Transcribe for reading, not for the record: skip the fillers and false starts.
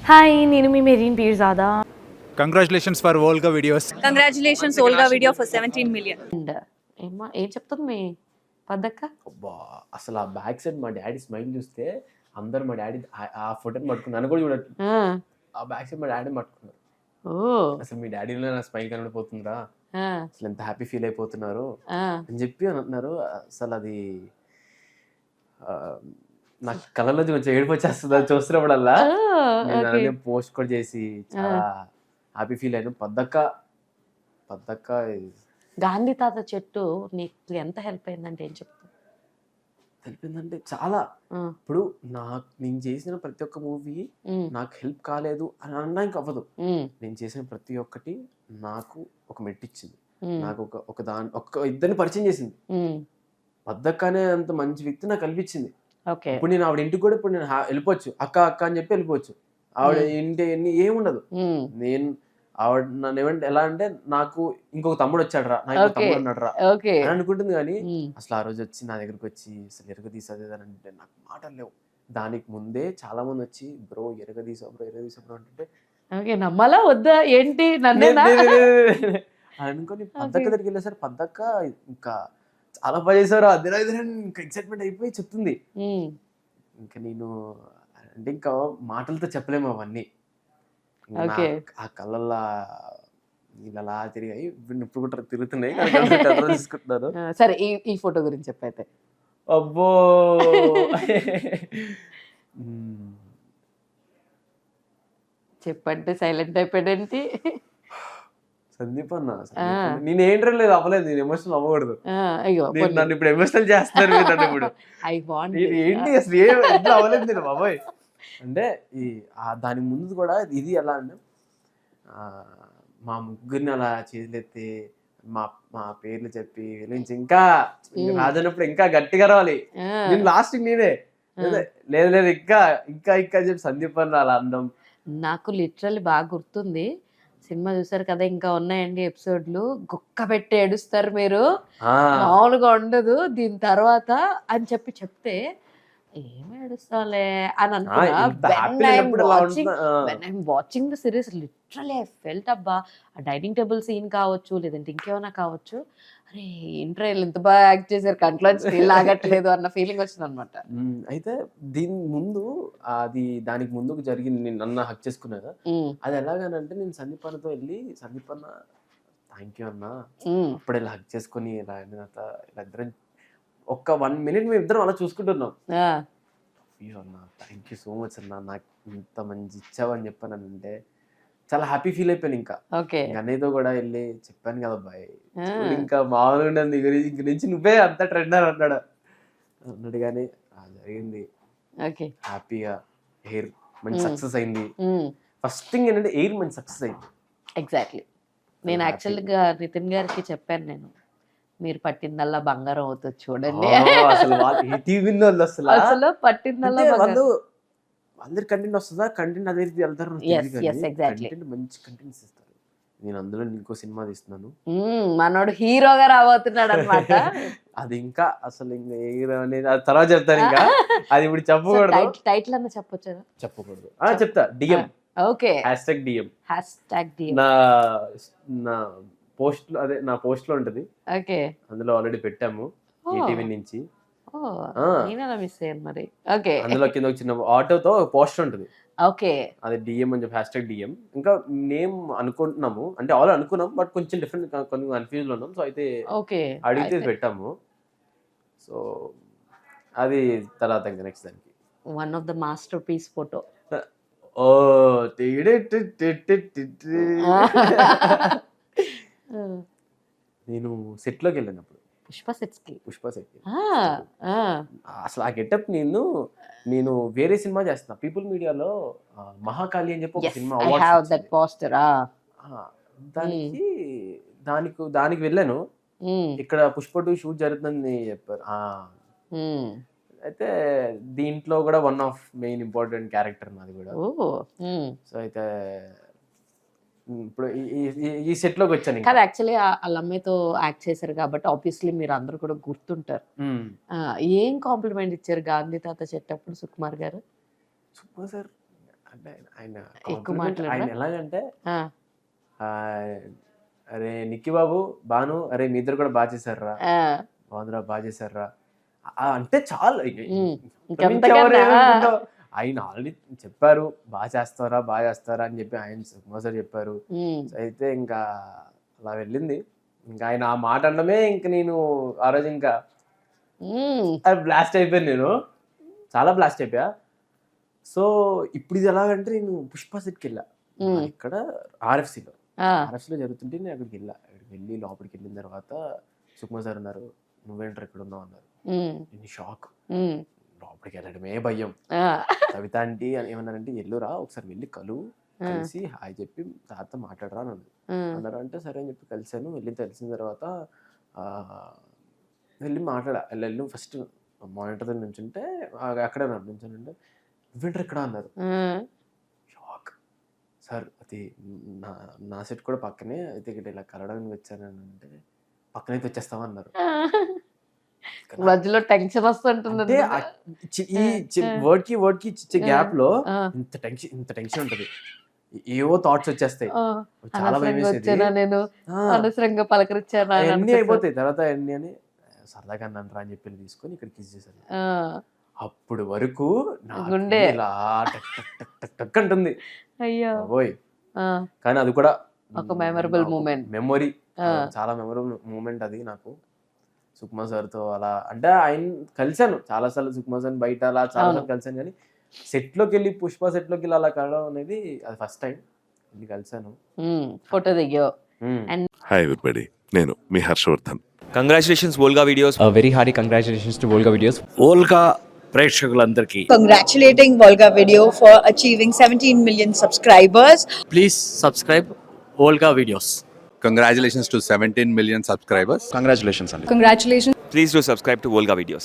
Hi, నేను మీ Mareen Peerzada. Congratulations for Olga videos. Congratulations, Olga video for 17 million. And ఏం చెప్తుంది మీ పద్దక్క? అబ్బా అసలు ఆ బ్యాక్ సైడ్ మా డాడీ స్మైల్ చూస్తే అందరు మా డాడీ ఆ ఫోటోని పట్టుకున్నారు. నన్ను కూడా చూడట్లేదు. ఆ బ్యాక్ సైడ్ మా డాడీ పట్టుకున్నారు. అసలు మీ డాడీలో నా స్మైల్ కనబడిపోతుందిరా, అసలు ఎంత హ్యాపీ ఫీల్ అయిపోతున్నారు అని చెప్పి అంటున్నారు. అసలు అది నాకు కళ్ళలో కొంచెం ఏడుపు వచ్చేస్తుంది అది చూస్తున్నప్పుడల్లా. నేను పోస్ట్ కూడా చేసి చాలా హ్యాపీ ఫీల్ అయ్యాను. పద్దక్క గాంధీ తాత చెట్టు నీకు ఎంత హెల్ప్ అయిందంటే ఏం చెప్తావు? తెలిపిందంటే చాలా. ఇప్పుడు నేను చేసిన ప్రతి ఒక్క మూవీ నాకు హెల్ప్ కాలేదు అని అనడానికి అవ్వదు. నేను చేసిన ప్రతి ఒక్కటి నాకు ఒక మెట్టిచ్చింది, నాకు ఒక ఇద్దరిని పరిచయం చేసింది. పద్దక్క అనే అంత మంచి వ్యక్తి నాకు కల్పించింది. ఇప్పుడు నేను ఆవిడ ఇంటికి కూడా ఇప్పుడు నేను వెళ్ళిపోవచ్చు, అక్క అక్క అని చెప్పి వెళ్ళిపోవచ్చు. ఆవిడ ఇంటి ఏముండదు. నేను ఆవిడ నన్ను ఏమంటే ఎలా అంటే నాకు ఇంకొక తమ్ముడు వచ్చాడు రా, నాకు తమ్ముడు అన్నాడు రా అని అనుకుంటుంది. కానీ అసలు ఆ రోజు వచ్చి నా దగ్గరకు వచ్చి అసలు ఎరగదీసేది అని అంటే నాకు మాటలు లేవు. దానికి ముందే చాలా మంది వచ్చి బ్రో ఎరగదీసావు బ్రో అంటే నమ్మాలా వద్దా ఏంటి అనుకుని పద్దక్క దగ్గరికి వెళ్ళేసరి పద్దక్క ఇంకా చాలా బాగా చేశారు, అదే ఇంకా ఎక్సైట్మెంట్ అయిపోయి చెప్తుంది. ఇంకా నేను అంటే ఇంకా మాటలతో చెప్పలేము అవన్నీ. ఆ కళ్ళల్లా ఇలా తిరిగాయి, ఇప్పుడు కూడా తిరుగుతున్నాయి తీసుకుంటున్నారు. సరే ఈ ఫోటో గురించి చెప్పైతే. అబ్బో చెప్పంటే సైలెంట్ అయిపోయాడేంటి? సందీప్ అన్న నేనేంట్రా లేదు అవ్వలేదు, నేను ఎమోషనల్ అవ్వకూడదు. నన్ను ఇప్పుడు ఎమోషనల్ చేస్తున్నారు నన్ను ఇప్పుడు. ఏంటి అసలు ఎట్లా అవ్వలేదు నేను బాబాయ్. అంటే దాని ముందు కూడా ఇది ఎలా అంటే మా ముగ్గురిని అలా చేతులెత్తి మా పేర్లు చెప్పి వెళ్ళించి ఇంకా రాజన్నప్పుడు ఇంకా గట్టిగా రావాలి. నేను లాస్ట్ నేనే లేదు ఇంకా ఇంకా ఇంకా చెప్పి సందీప్ అన్న అలా అందం. నాకు లిటరల్లీ బాగా గుర్తుంది, సినిమా చూసారు కదా, ఇంకా ఉన్నాయండి ఎపిసోడ్లు, గుక్క పెట్టి ఏడుస్తారు మీరు, మామూలుగా ఉండదు దీని తర్వాత అని చెప్తే ఏం ఏడుస్తావులే అని అనుకున్నా. Watching the series literally I felt అబ్బా, ఆ డైనింగ్ టేబుల్ సీన్ కావచ్చు లేదంటే ఇంకేమైనా కావచ్చు, అరే ఏంట్రా ఇంత బాగా యాక్ట్ చేశారు, కంట్లో స్టిల్ ఆగట్లేదు అన్న ఫీలింగ్ వచ్చింది అనమాట. అయితే దీని ముందు దానికి ముందుకు జరిగింది, నేను నన్ను హక్ చేసుకున్నాను. అది ఎలాగనంటే నేను సందీప్ అన్నతో వెళ్ళి సందీప్ అన్న థ్యాంక్ యూ అన్న అప్పుడు ఇలా హక్ చేసుకుని ఇలా ఇద్దరం ఒక్క 1 minute మేము ఇద్దరం అలా చూసుకుంటున్నాం. అయ్యో అన్న థ్యాంక్ యూ సో మచ్ అన్న, నాకు ఇంత మంచి ఇచ్చావని చెప్పానంటే చాలా హ్యాపీ ఫీల్ అయిపోయాను. ఇంకా అన్నయ్యతో కూడా వెళ్ళి చెప్పాను కదా అబ్బాయి, ఇంకా మామూలుగా నీ గురించి నువ్వే అంత ట్రెండర్ అన్నాడు. కానీ జరిగింది హ్యాపీగా. ఎయిర్ మంచి సక్సెస్ అయింది. ఫస్ట్ థింగ్ ఏంటంటే ఎయిర్ మంచి సక్సెస్ అయింది. ఎగ్జాక్ట్లీ. నేను యాక్చువల్గా నితిన్ గారికి చెప్పాను, నేను మీరు పట్టిందల్లా బంగారం అవుతుంది చూడండి. అసలు పట్టిందల్లా అందరి కంటెంట్ వస్తుందా, కంటెంట్ అదే వెళ్తారు, మంచి కంటెంట్స్ ఇస్తారు. నేను అందులో ఇంకో సినిమా తీస్తున్నాను, మనోడు హీరోగా రాబోతున్నాడు అనమాట. అది ఇంకా అసలు ఇంకా హీరో అనేది అది తర్వాత చెప్తాను, ఇంకా అది ఇప్పుడు చెప్పకూడదు. టైటిల్ అన్న చెప్పకూడదు చెప్తా. డిఎం, ఓకే, #DM నా పోస్ట్ లో, అదే నా పోస్ట్ లో ఉంటది. అందులో ఆల్రెడీ పెట్టాము ఈటీవీ నుంచి. అందులో కింద ఒక చిన్న ఆటోతో పోస్టర్ ఉంటుంది, అది డిఎం అని చెప్పి #DM. ఇంకా నేమ్ అనుకుంటున్నాము, అంటే ఆల్రెడీ అనుకున్నాం బట్ కొంచెం డిఫరెంట్, కొంచెం కన్ఫ్యూజ్ లో ఉన్నాం. సో అయితే అడిగితే పెట్టాము. సో అది తర్వాత ఇంకా నెక్స్ట్ దానికి one of the masterpiece photo. నేను సెట్ లోకి వెళ్ళినప్పుడు పుష్ప సెట్ అసలు ఆ గెటప్ నేను వేరే సినిమా చేస్తున్నా, పీపుల్ మీడియాలో మహాకాళి అని చెప్పి ఒక సినిమా దానికి వెళ్ళాను. ఇక్కడ పుష్ప 2 షూట్ జరుగుతుందని చెప్పారు. అయితే దీంట్లో కూడా one of main important character నాది కూడా. సో అయితే ఇప్పుడు ఈ సెట్ లోకి వచ్చాను. కాదు, యాక్చువల్లీ వాళ్ళ అమ్మాయితో యాక్ట్ చేశారు కాబట్టి ఆబ్వియస్లీ మీరు అందరూ కూడా గుర్తుంటారు. ఏం కాంప్లిమెంట్ ఇచ్చారు గాంధీ తాత చెట్టప్పుడు సుకుమార్ గారు? సుకుమార్ సార్ అంటే ఆయన ఎక్కువ compliment మాట్లాడరా? ఆయన ఎలాగంటే ఆ, అరే నిక్కి బాబు బాను అరే మీ ఇద్దరు కూడా బాగా చేశారా ఆ, బాగుందిరా బాగా చేశారా అంటే చాలు ఇంకంతకన్నా, ఆయన ఆల్రెడీ చెప్పారు బాగా చేస్తారా అని చెప్పి ఆయన సుకుమార్ సార్ చెప్పారు. సో అయితే ఇంకా అలా వెళ్ళింది. ఇంకా ఆయన ఆ మాట అనడమే ఇంక నేను ఆ రోజు ఇంకా బ్లాస్ట్ అయిపోయాను. నేను చాలా బ్లాస్ట్ అయిపోయా. సో ఇప్పుడు ఇది ఎలాగంటే నేను పుష్ప సెట్కి వెళ్ళా ఇక్కడ ఆర్ఎఫ్సిలో జరుగుతుంటే నేను అక్కడికి వెళ్ళి లోపలికి వెళ్ళిన తర్వాత సుకుమార్ సార్ అన్నారు నువ్వేంటారు ఇక్కడ ఉన్నావు అన్నారు. నేను షాక్, లోపలికి వెళ్ళడమే భయం. కవిత ఆంటీ ఏమన్నారంటే ఎల్లురా ఒకసారి వెళ్ళి కలిసి హాయ్ చెప్పి తాత మాట్లాడరా అని అన్నారు. అంటే సరే అని చెప్పి కలిసాను. వెళ్ళి తెలిసిన తర్వాత వెళ్ళి వెళ్ళి ఫస్ట్ మానిటర్ దగ్గర నుంచుంటే అక్కడే నుంచుంటే నువ్వేంటారు ఇక్కడ అన్నారు. షాక్. సార్ అది నా సెట్ కూడా పక్కనే అయితే ఇక్కడ ఇలా కలవడానికి వచ్చాను అంటే పక్కనైతే వచ్చేస్తావా అన్నారు. మధ్యలో టెన్షన్ వస్తుంటుంది. ఈ వర్డ్ కి ఇచ్చే గ్యాప్ లో ఇంత టెన్షన్ ఉంటది. ఏవో థాట్స్ వచ్చేస్తాయి. చాలా భయం వేసేది. నేను అనవసరంగా పలకరించాను అన్ని అయిపోతాయి తర్వాత అన్ని అని సరదాగా అన్నాను అని చెప్పి తీసుకొని ఇక్కడ కిస్ చేశాను. అప్పుడు వరకు గుండె ఇలా టక్ అంటుంది. అయ్యో పోయి కానీ అది కూడా ఒక మెమరబుల్ మూమెంట్, మెమొరీ, చాలా మెమరబుల్ మూమెంట్ అది నాకు. సుకుమార్ సార్తో అలా అంటే ఆయన కలిశాను చాలాసార్లు, సుకుమార్ సార్ బయట అలా చాలాసార్లు కలిశాను. కానీ సెట్లోకి వెళ్ళి పుష్ప సెట్లోకి వెళ్ళి అలా కలవడం అనేది అది ఫస్ట్ టైం వెళ్ళి కలిశాను. ఫోటో దిగావు. హాయ్ ఎవ్రీబడి, నేను మీ Harshavardhan. Congratulations Volga videos. Very hearty congratulations to Volga videos. Volga ప్రేక్షకులందరికీ congratulating Volga Video for achieving 17 million subscribers. Please subscribe Volga videos. Congratulations to 17 million subscribers. Congratulations అండి. Congratulations. Please do subscribe to Volga videos.